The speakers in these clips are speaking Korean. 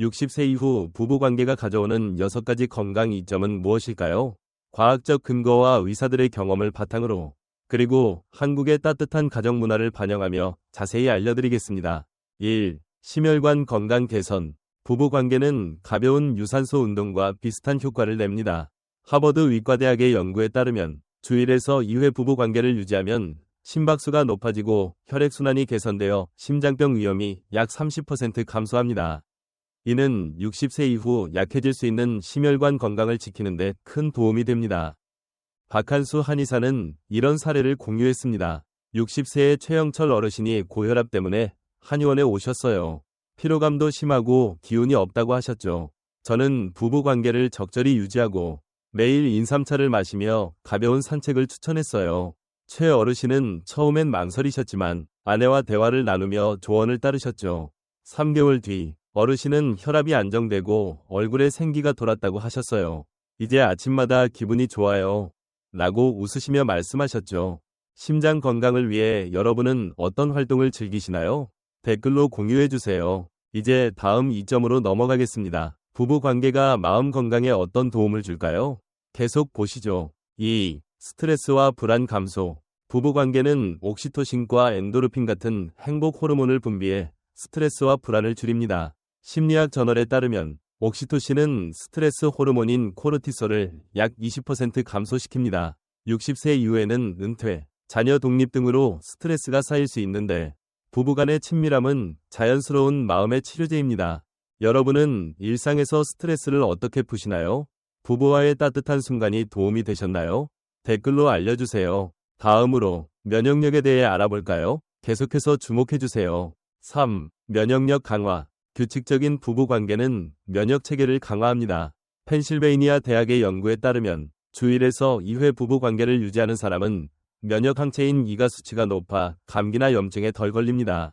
60세 이후 부부관계가 가져오는 6가지 건강 이점은 무엇일까요? 과학적 근거와 의사들의 경험을 바탕으로 그리고 한국의 따뜻한 가정 문화를 반영하며 자세히 알려드리겠습니다. 1. 심혈관 건강 개선. 부부관계는 가벼운 유산소 운동과 비슷한 효과를 냅니다. 하버드 의과대학의 연구에 따르면 주 1에서 2회 부부관계를 유지하면 심박수가 높아지고 혈액순환이 개선되어 심장병 위험이 약 30% 감소합니다. 이는 60세 이후 약해질 수 있는 심혈관 건강을 지키는 데 큰 도움이 됩니다. 박한수 한의사는 이런 사례를 공유했습니다. 60세의 최영철 어르신이 고혈압 때문에 한의원에 오셨어요. 피로감도 심하고 기운이 없다고 하셨죠. 저는 부부관계를 적절히 유지하고 매일 인삼차를 마시며 가벼운 산책을 추천했어요. 최 어르신은 처음엔 망설이셨지만 아내와 대화를 나누며 조언을 따르셨죠. 3개월 뒤 어르신은 혈압이 안정되고 얼굴에 생기가 돌았다고 하셨어요. 이제 아침마다 기분이 좋아요. 라고 웃으시며 말씀하셨죠. 심장 건강을 위해 여러분은 어떤 활동을 즐기시나요? 댓글로 공유해주세요. 이제 다음 이점으로 넘어가겠습니다. 부부 관계가 마음 건강에 어떤 도움을 줄까요? 계속 보시죠. 2. 스트레스와 불안 감소. 부부 관계는 옥시토신과 엔도르핀 같은 행복 호르몬을 분비해 스트레스와 불안을 줄입니다. 심리학 저널에 따르면 옥시토신은 스트레스 호르몬인 코르티솔을 약 20% 감소시킵니다. 60세 이후에는 은퇴, 자녀 독립 등으로 스트레스가 쌓일 수 있는데 부부간의 친밀함은 자연스러운 마음의 치료제입니다. 여러분은 일상에서 스트레스를 어떻게 푸시나요? 부부와의 따뜻한 순간이 도움이 되셨나요? 댓글로 알려주세요. 다음으로 면역력에 대해 알아볼까요? 계속해서 주목해주세요. 3. 면역력 강화. 규칙적인 부부관계는 면역체계를 강화합니다. 펜실베이니아 대학의 연구에 따르면 주 1에서 2회 부부관계를 유지하는 사람은 면역항체인 이가 수치가 높아 감기나 염증에 덜 걸립니다.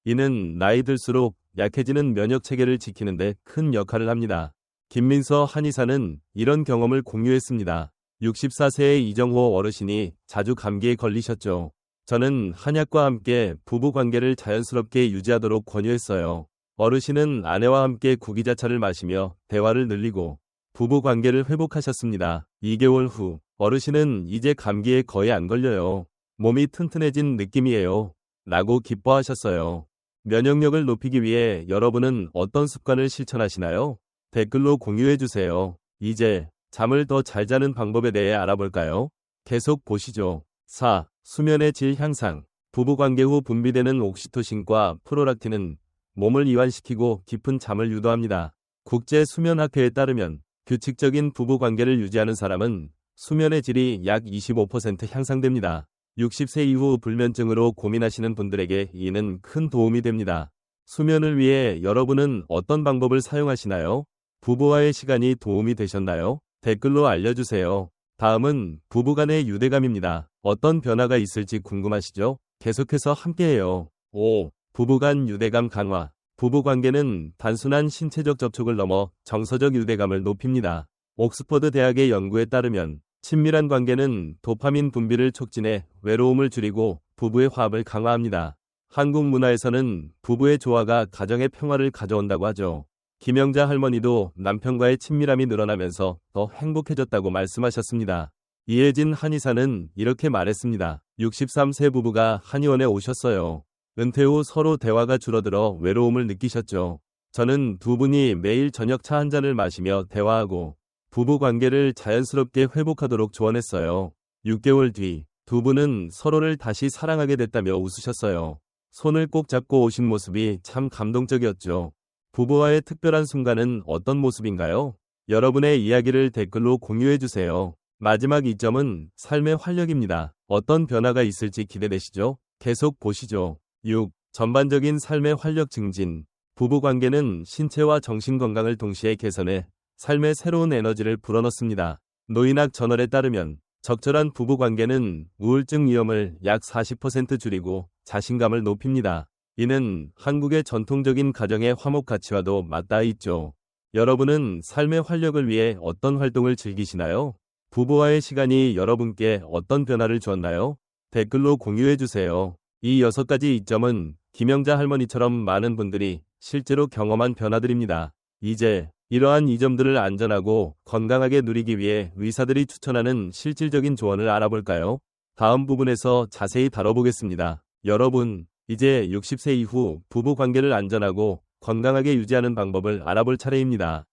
이는 나이 들수록 약해지는 면역체계를 지키는 데 큰 역할을 합니다. 김민서 한의사는 이런 경험을 공유했습니다. 64세의 이정호 어르신이 자주 감기에 걸리셨죠. 저는 한약과 함께 부부관계를 자연스럽게 유지하도록 권유했어요. 어르신은 아내와 함께 구기자차를 마시며 대화를 늘리고 부부관계를 회복하셨습니다. 2개월 후 어르신은 이제 감기에 거의 안 걸려요. 몸이 튼튼해진 느낌이에요. 라고 기뻐하셨어요. 면역력을 높이기 위해 여러분은 어떤 습관을 실천하시나요? 댓글로 공유해주세요. 이제 잠을 더 잘 자는 방법에 대해 알아볼까요? 계속 보시죠. 4. 수면의 질 향상. 부부관계 후 분비되는 옥시토신과 프로락틴은 몸을 이완시키고 깊은 잠을 유도합니다. 국제수면학회에 따르면 규칙적인 부부관계를 유지하는 사람은 수면의 질이 약 25% 향상됩니다. 60세 이후 불면증으로 고민하시는 분들에게 이는 큰 도움이 됩니다. 수면을 위해 여러분은 어떤 방법을 사용하시나요? 부부와의 시간이 도움이 되셨나요? 댓글로 알려주세요. 다음은 부부간의 유대감입니다. 어떤 변화가 있을지 궁금하시죠? 계속해서 함께해요. 5. 부부간 유대감 강화. 부부관계는 단순한 신체적 접촉을 넘어 정서적 유대감을 높입니다. 옥스퍼드 대학의 연구에 따르면 친밀한 관계는 도파민 분비를 촉진해 외로움을 줄이고 부부의 화합을 강화합니다. 한국 문화에서는 부부의 조화가 가정의 평화를 가져온다고 하죠. 김영자 할머니도 남편과의 친밀함이 늘어나면서 더 행복해졌다고 말씀하셨습니다. 이혜진 한의사는 이렇게 말했습니다. 63세 부부가 한의원에 오셨어요. 은퇴 후 서로 대화가 줄어들어 외로움을 느끼셨죠. 저는 두 분이 매일 저녁 차 한 잔을 마시며 대화하고 부부 관계를 자연스럽게 회복하도록 조언했어요. 6개월 뒤 두 분은 서로를 다시 사랑하게 됐다며 웃으셨어요. 손을 꼭 잡고 오신 모습이 참 감동적이었죠. 부부와의 특별한 순간은 어떤 모습인가요? 여러분의 이야기를 댓글로 공유해주세요. 마지막 이점은 삶의 활력입니다. 어떤 변화가 있을지 기대되시죠? 계속 보시죠. 6. 전반적인 삶의 활력 증진. 부부관계는 신체와 정신 건강을 동시에 개선해 삶의 새로운 에너지를 불어넣습니다. 노인학 저널에 따르면 적절한 부부관계는 우울증 위험을 약 40% 줄이고 자신감을 높입니다. 이는 한국의 전통적인 가정의 화목 가치와도 맞닿아 있죠. 여러분은 삶의 활력을 위해 어떤 활동을 즐기시나요? 부부와의 시간이 여러분께 어떤 변화를 주었나요? 댓글로 공유해주세요. 이 6가지 이점은 김영자 할머니처럼 많은 분들이 실제로 경험한 변화들입니다. 이제 이러한 이점들을 안전하고 건강하게 누리기 위해 의사들이 추천하는 실질적인 조언을 알아볼까요? 다음 부분에서 자세히 다뤄보겠습니다. 여러분, 이제 60세 이후 부부 관계를 안전하고 건강하게 유지하는 방법을 알아볼 차례입니다.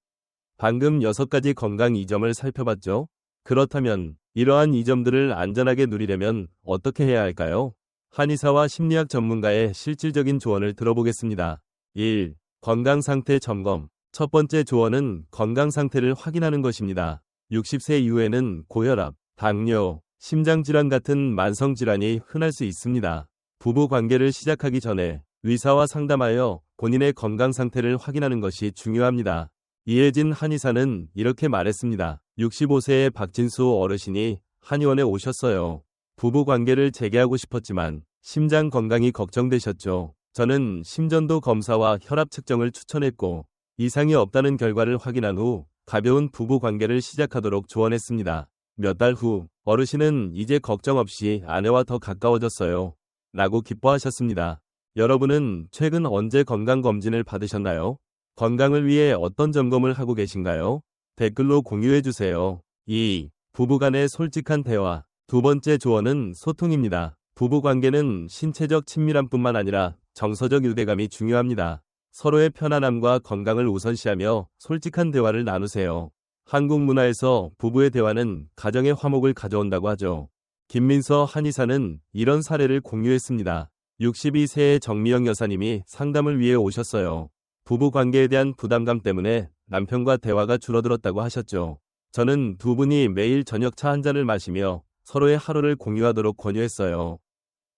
방금 6가지 건강 이점을 살펴봤죠? 그렇다면 이러한 이점들을 안전하게 누리려면 어떻게 해야 할까요? 한의사와 심리학 전문가의 실질적인 조언을 들어보겠습니다. 1. 건강 상태 점검. 첫 번째 조언은 건강 상태를 확인하는 것입니다. 60세 이후에는 고혈압, 당뇨, 심장질환 같은 만성질환이 흔할 수 있습니다. 부부 관계를 시작하기 전에 의사와 상담하여 본인의 건강 상태를 확인하는 것이 중요합니다. 이혜진 한의사는 이렇게 말했습니다. 65세의 박진수 어르신이 한의원에 오셨어요. 부부 관계를 재개하고 싶었지만 심장 건강이 걱정되셨죠. 저는 심전도 검사와 혈압 측정을 추천했고 이상이 없다는 결과를 확인한 후 가벼운 부부 관계를 시작하도록 조언했습니다. 몇 달 후 어르신은 이제 걱정 없이 아내와 더 가까워졌어요. 라고 기뻐하셨습니다. 여러분은 최근 언제 건강검진을 받으셨나요? 건강을 위해 어떤 점검을 하고 계신가요? 댓글로 공유해주세요. 2. 부부간의 솔직한 대화. 두 번째 조언은 소통입니다. 부부관계는 신체적 친밀함뿐만 아니라 정서적 유대감이 중요합니다. 서로의 편안함과 건강을 우선시하며 솔직한 대화를 나누세요. 한국 문화에서 부부의 대화는 가정의 화목을 가져온다고 하죠. 김민서 한의사는 이런 사례를 공유했습니다. 62세의 정미영 여사님이 상담을 위해 오셨어요. 부부 관계에 대한 부담감 때문에 남편과 대화가 줄어들었다고 하셨죠. 저는 두 분이 매일 저녁 차 한 잔을 마시며 서로의 하루를 공유하도록 권유했어요.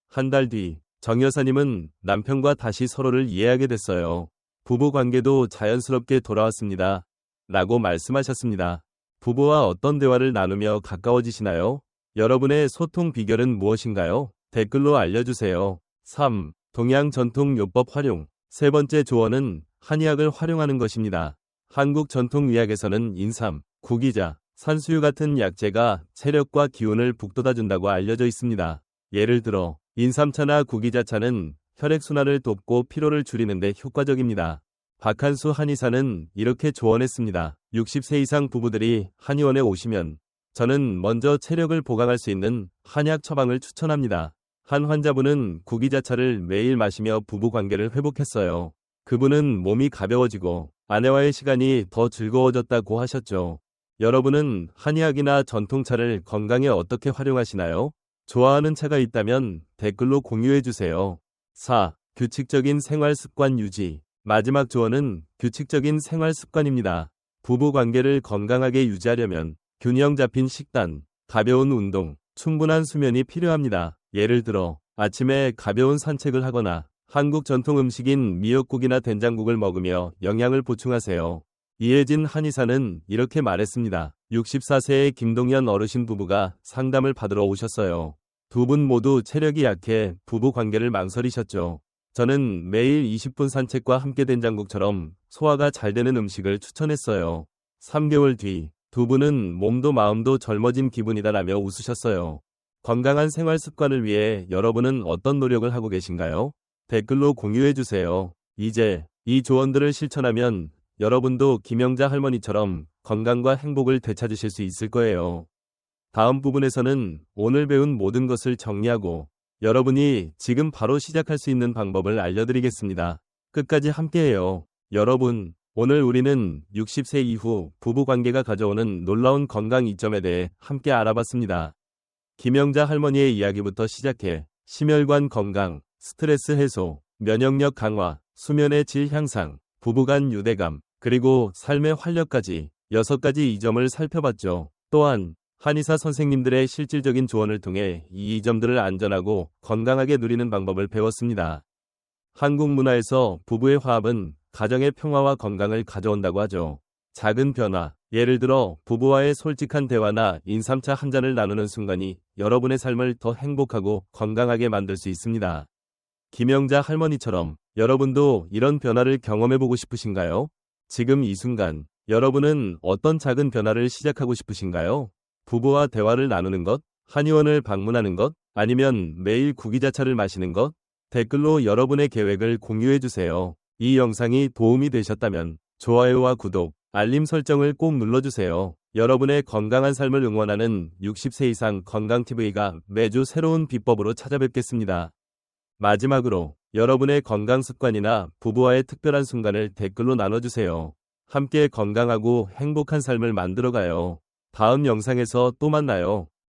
한 달 뒤, 정 여사님은 남편과 다시 서로를 이해하게 됐어요. 부부 관계도 자연스럽게 돌아왔습니다. 라고 말씀하셨습니다. 부부와 어떤 대화를 나누며 가까워지시나요? 여러분의 소통 비결은 무엇인가요? 댓글로 알려주세요. 3. 동양 전통 요법 활용. 세 번째 조언은 한의학을 활용하는 것입니다. 한국 전통의학에서는 인삼, 구기자, 산수유 같은 약재가 체력과 기운을 북돋아준다고 알려져 있습니다. 예를 들어 인삼차나 구기자차는 혈액순환을 돕고 피로를 줄이는 데 효과적입니다. 박한수 한의사는 이렇게 조언했습니다. 60세 이상 부부들이 한의원에 오시면 저는 먼저 체력을 보강할 수 있는 한약 처방을 추천합니다. 한 환자분은 구기자차를 매일 마시며 부부 관계를 회복했어요. 그분은 몸이 가벼워지고 아내와의 시간이 더 즐거워졌다고 하셨죠. 여러분은 한의학이나 전통차를 건강에 어떻게 활용하시나요? 좋아하는 차가 있다면 댓글로 공유해주세요. 4. 규칙적인 생활 습관 유지. 마지막 조언은 규칙적인 생활 습관입니다. 부부 관계를 건강하게 유지하려면 균형 잡힌 식단, 가벼운 운동, 충분한 수면이 필요합니다. 예를 들어 아침에 가벼운 산책을 하거나 한국 전통 음식인 미역국이나 된장국을 먹으며 영양을 보충하세요. 이혜진 한의사는 이렇게 말했습니다. 64세의 김동연 어르신 부부가 상담을 받으러 오셨어요. 두 분 모두 체력이 약해 부부 관계를 망설이셨죠. 저는 매일 20분 산책과 함께 된장국처럼 소화가 잘 되는 음식을 추천했어요. 3개월 뒤 두 분은 몸도 마음도 젊어진 기분이다라며 웃으셨어요. 건강한 생활 습관을 위해 여러분은 어떤 노력을 하고 계신가요? 댓글로 공유해주세요. 이제 이 조언들을 실천하면 여러분도 김영자 할머니처럼 건강과 행복을 되찾으실 수 있을 거예요. 다음 부분에서는 오늘 배운 모든 것을 정리하고 여러분이 지금 바로 시작할 수 있는 방법을 알려드리겠습니다. 끝까지 함께해요. 여러분, 오늘 우리는 60세 이후 부부관계가 가져오는 놀라운 건강 이점에 대해 함께 알아봤습니다. 김영자 할머니의 이야기부터 시작해 심혈관 건강, 스트레스 해소, 면역력 강화, 수면의 질 향상, 부부간 유대감, 그리고 삶의 활력까지 6가지 이점을 살펴봤죠. 또한 한의사 선생님들의 실질적인 조언을 통해 이 이점들을 안전하고 건강하게 누리는 방법을 배웠습니다. 한국 문화에서 부부의 화합은 가정의 평화와 건강을 가져온다고 하죠. 작은 변화, 예를 들어 부부와의 솔직한 대화나 인삼차 한 잔을 나누는 순간이 여러분의 삶을 더 행복하고 건강하게 만들 수 있습니다. 김영자 할머니처럼 여러분도 이런 변화를 경험해보고 싶으신가요? 지금 이 순간 여러분은 어떤 작은 변화를 시작하고 싶으신가요? 부부와 대화를 나누는 것? 한의원을 방문하는 것? 아니면 매일 구기자차를 마시는 것? 댓글로 여러분의 계획을 공유해주세요. 이 영상이 도움이 되셨다면 좋아요와 구독, 알림 설정을 꼭 눌러주세요. 여러분의 건강한 삶을 응원하는 60세 이상 건강TV가 매주 새로운 비법으로 찾아뵙겠습니다. 마지막으로 여러분의 건강 습관이나 부부와의 특별한 순간을 댓글로 나눠주세요. 함께 건강하고 행복한 삶을 만들어가요. 다음 영상에서 또 만나요.